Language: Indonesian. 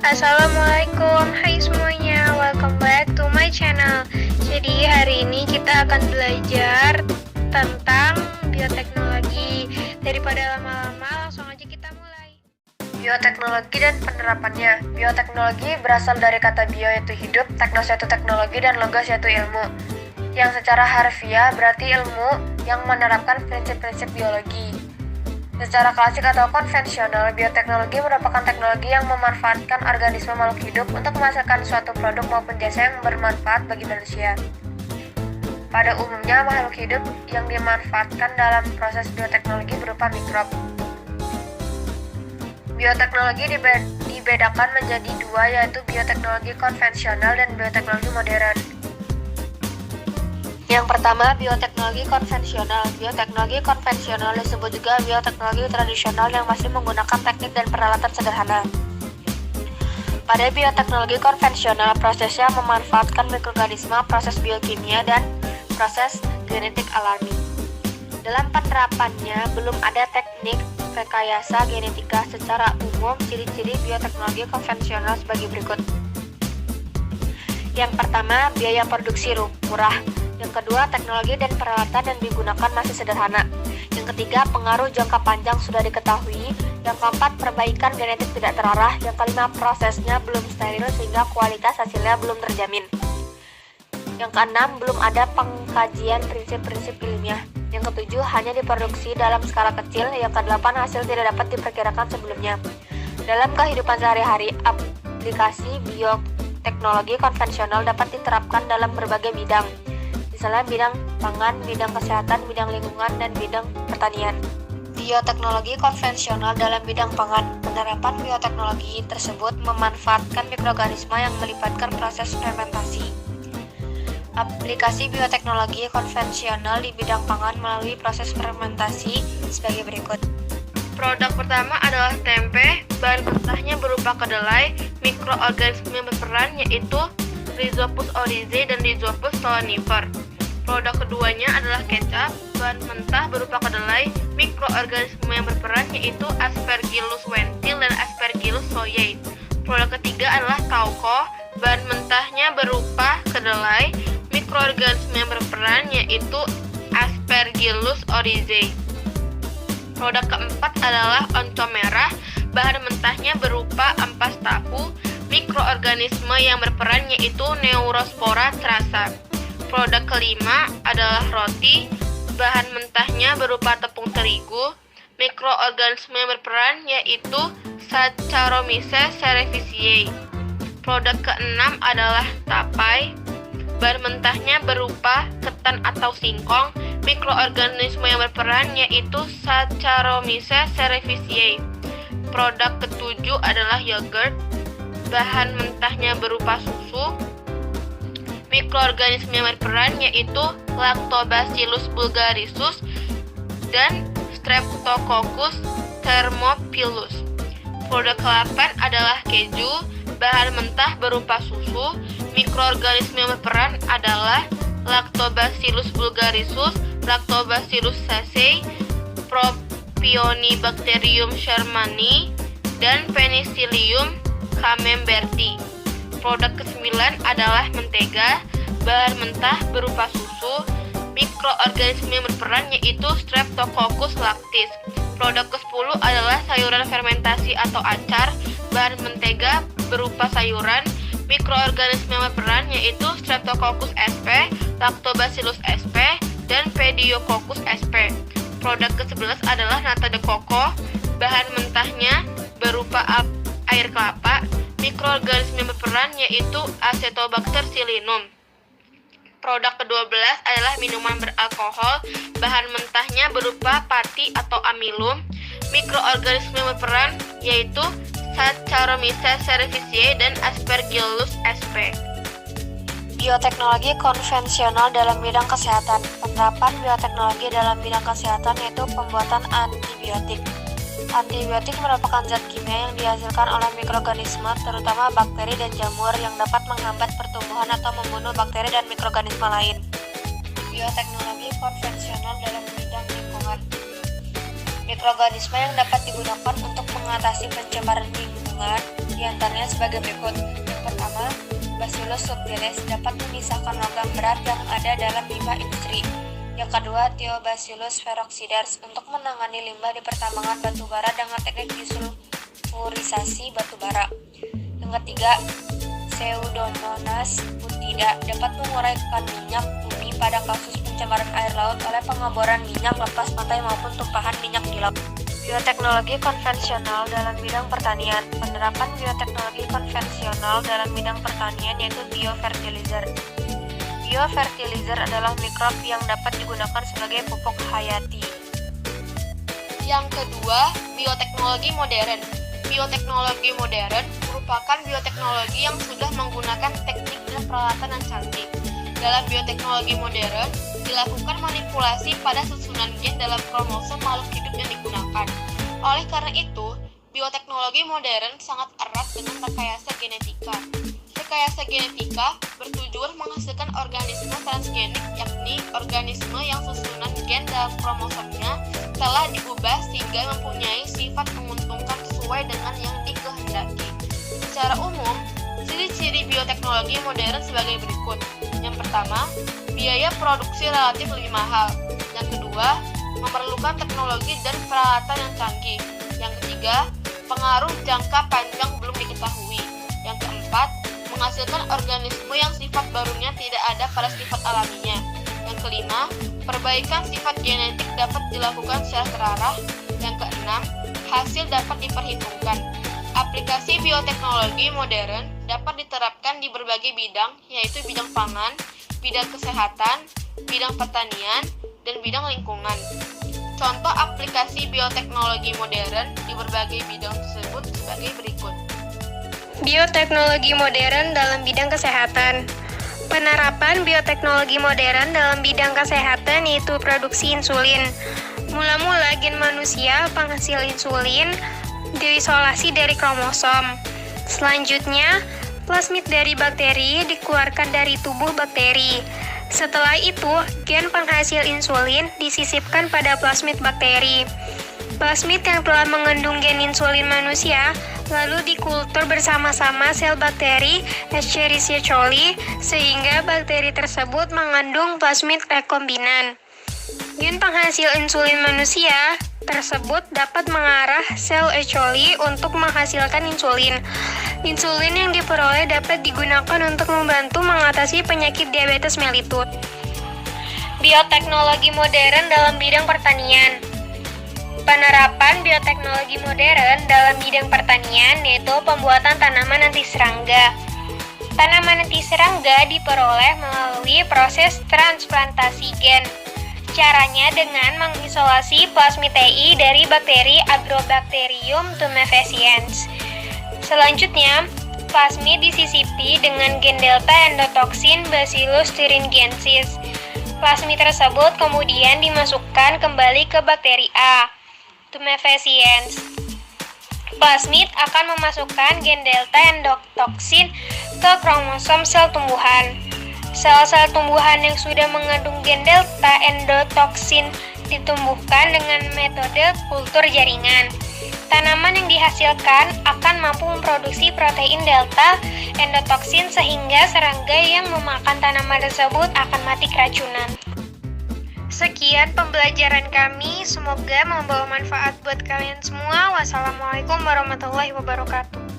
Assalamualaikum, hai semuanya, welcome back to my channel. Jadi hari ini kita akan belajar tentang bioteknologi. Daripada lama-lama, langsung aja kita mulai. Bioteknologi dan penerapannya. Bioteknologi berasal dari kata bio yaitu hidup, teknos yaitu teknologi, dan logos yaitu ilmu. Yang secara harfiah berarti ilmu yang menerapkan prinsip-prinsip biologi. Secara klasik atau konvensional, bioteknologi merupakan teknologi yang memanfaatkan organisme makhluk hidup untuk menghasilkan suatu produk maupun jasa yang bermanfaat bagi manusia. Pada umumnya, makhluk hidup yang dimanfaatkan dalam proses bioteknologi berupa mikrob. Bioteknologi dibedakan menjadi dua, yaitu bioteknologi konvensional dan bioteknologi modern. Yang pertama, bioteknologi konvensional. Bioteknologi konvensional disebut juga bioteknologi tradisional yang masih menggunakan teknik dan peralatan sederhana. Pada bioteknologi konvensional, prosesnya memanfaatkan mikroorganisme, proses biokimia, dan proses genetik alami. Dalam penerapannya, belum ada teknik rekayasa genetika. Secara umum, ciri-ciri bioteknologi konvensional sebagai berikut. Yang pertama, biaya produksi murah. Yang kedua, teknologi dan peralatan yang digunakan masih sederhana. Yang ketiga, pengaruh jangka panjang sudah diketahui. Yang keempat, perbaikan genetik tidak terarah. Yang kelima, prosesnya belum steril sehingga kualitas hasilnya belum terjamin. Yang keenam, belum ada pengkajian prinsip-prinsip ilmiah. Yang ketujuh, hanya diproduksi dalam skala kecil. Yang kedelapan, hasil tidak dapat diperkirakan sebelumnya. Dalam kehidupan sehari-hari, aplikasi bioteknologi konvensional dapat diterapkan dalam berbagai bidang. Misalnya bidang pangan, bidang kesehatan, bidang lingkungan, dan bidang pertanian. Bioteknologi konvensional dalam bidang pangan. Penerapan bioteknologi tersebut memanfaatkan mikroorganisme yang melibatkan proses fermentasi. Aplikasi bioteknologi konvensional di bidang pangan melalui proses fermentasi sebagai berikut. Produk pertama adalah tempe. Bahan mentahnya berupa kedelai. Mikroorganisme yang berperan yaitu Rhizopus oryzae dan Rhizopus solanifer. Produk keduanya adalah kecap. Bahan mentah berupa kedelai. Mikroorganisme yang berperan yaitu Aspergillus wentil dan Aspergillus soyae. Produk ketiga adalah tauco. Bahan mentahnya berupa kedelai. Mikroorganisme yang berperan yaitu Aspergillus oryzae. Produk keempat adalah oncom merah. Bahan mentahnya berupa ampas tahu. Mikroorganisme yang berperan yaitu Neurospora crassa. Produk kelima adalah roti. Bahan mentahnya berupa tepung terigu. Mikroorganisme yang berperan yaitu Saccharomyces cerevisiae. Produk keenam adalah tapai. Bahan mentahnya berupa ketan atau singkong. Mikroorganisme yang berperan yaitu Saccharomyces cerevisiae. Produk ketujuh adalah yogurt. Bahan mentahnya berupa susu. Mikroorganisme yang berperan yaitu Lactobacillus bulgarisus dan Streptococcus thermophilus. Produk ke-8 adalah keju. Bahan mentah berupa susu. Mikroorganisme yang berperan adalah Lactobacillus bulgarisus, Lactobacillus casei, Propionibacterium shermani, dan Penicillium camemberti. Produk ke-9 adalah mentega. Bahan mentah berupa susu. Mikroorganisme yang berperan yaitu Streptococcus lactis. Produk ke-10 adalah sayuran fermentasi atau acar. Bahan mentega berupa sayuran. Mikroorganisme yang berperan yaitu Streptococcus sp, Lactobacillus sp, dan Pediococcus sp. Produk ke-11 adalah nata de coco. Bahan mentahnya berupa air kelapa. Mikroorganisme yang berperan yaitu Acetobacter psilinum. Produk ke-12 adalah minuman beralkohol. Bahan mentahnya berupa pati atau amilum. Mikroorganisme yang berperan yaitu Saccharomyces cerevisiae dan Aspergillus sp. Bioteknologi konvensional dalam bidang kesehatan. Penerapan bioteknologi dalam bidang kesehatan yaitu pembuatan antibiotik. Antibiotik merupakan zat kimia yang dihasilkan oleh mikroorganisme, terutama bakteri dan jamur, yang dapat menghambat pertumbuhan atau membunuh bakteri dan mikroorganisme lain. Bioteknologi konvensional dalam bidang lingkungan. Mikroorganisme yang dapat digunakan untuk mengatasi pencemaran lingkungan. kandungan, diantaranya sebagai berikut. Yang pertama, Bacillus subtilis dapat memisahkan logam berat yang ada dalam limbah industri. Yang kedua, Thiobacillus peroxidans untuk menangani limbah di pertambangan batubara dengan teknik disulfurisasi batubara. Yang ketiga, Pseudomonas butida dapat menguraikan minyak bumi pada kasus pencemaran air laut oleh pengeboran minyak lepas pantai maupun tumpahan minyak di laut. Bioteknologi konvensional dalam bidang pertanian. Penerapan bioteknologi konvensional dalam bidang pertanian yaitu biofertilizer. Biofertilizer adalah mikrob yang dapat digunakan sebagai pupuk hayati. Yang kedua, bioteknologi modern. Bioteknologi modern merupakan bioteknologi yang sudah menggunakan teknik dan peralatan yang canggih. Dalam bioteknologi modern, dilakukan manipulasi pada susunan gen dalam kromosom makhluk hidup yang digunakan. Oleh karena itu, bioteknologi modern sangat erat dengan rekayasa genetika. Rekayasa genetika bertujuan menghasilkan organisme transgenik, yakni organisme yang susunan gen dalam kromosomnya telah diubah sehingga mempunyai sifat menguntungkan sesuai dengan yang dikehendaki. Secara umum, ciri-ciri bioteknologi modern sebagai berikut. Yang pertama, biaya produksi relatif lebih mahal. Yang kedua, memerlukan teknologi dan peralatan yang canggih. Yang ketiga, pengaruh jangka panjang belum diketahui. Yang keempat, menghasilkan organisme yang sifat barunya tidak ada pada sifat alaminya. Yang kelima, perbaikan sifat genetik dapat dilakukan secara terarah. Yang keenam, hasil dapat diperhitungkan. Aplikasi bioteknologi modern dapat diterapkan di berbagai bidang, yaitu bidang pangan, bidang kesehatan, bidang pertanian, dan bidang lingkungan. Contoh aplikasi bioteknologi modern di berbagai bidang tersebut sebagai berikut. Bioteknologi modern dalam bidang kesehatan. Penerapan bioteknologi modern dalam bidang kesehatan yaitu produksi insulin. Mula-mula gen manusia penghasil insulin diisolasi dari kromosom. Selanjutnya, plasmid dari bakteri dikeluarkan dari tubuh bakteri. Setelah itu, gen penghasil insulin disisipkan pada plasmid bakteri. Plasmid yang telah mengandung gen insulin manusia lalu dikultur bersama-sama sel bakteri Escherichia coli sehingga bakteri tersebut mengandung plasmid rekombinan. Gen penghasil insulin manusia tersebut dapat mengarah sel E. coli untuk menghasilkan insulin. Insulin yang diperoleh dapat digunakan untuk membantu mengatasi penyakit diabetes mellitus. Bioteknologi modern dalam bidang pertanian. Penerapan bioteknologi modern dalam bidang pertanian yaitu pembuatan tanaman anti serangga. Tanaman anti serangga diperoleh melalui proses transplantasi gen. Caranya dengan mengisolasi plasmid TI dari bakteri Agrobacterium tumefaciens. Selanjutnya, plasmid disisipi dengan gen delta endotoxin Bacillus thuringiensis. Plasmid tersebut kemudian dimasukkan kembali ke bakteri A, tumefaciens. Plasmid akan memasukkan gen delta endotoxin ke kromosom sel tumbuhan. Sel-sel tumbuhan yang sudah mengandung gen delta endotoxin ditumbuhkan dengan metode kultur jaringan. Tanaman yang dihasilkan akan mampu memproduksi protein delta endotoxin sehingga serangga yang memakan tanaman tersebut akan mati keracunan. Sekian pembelajaran kami, semoga membawa manfaat buat kalian semua. Wassalamualaikum warahmatullahi wabarakatuh.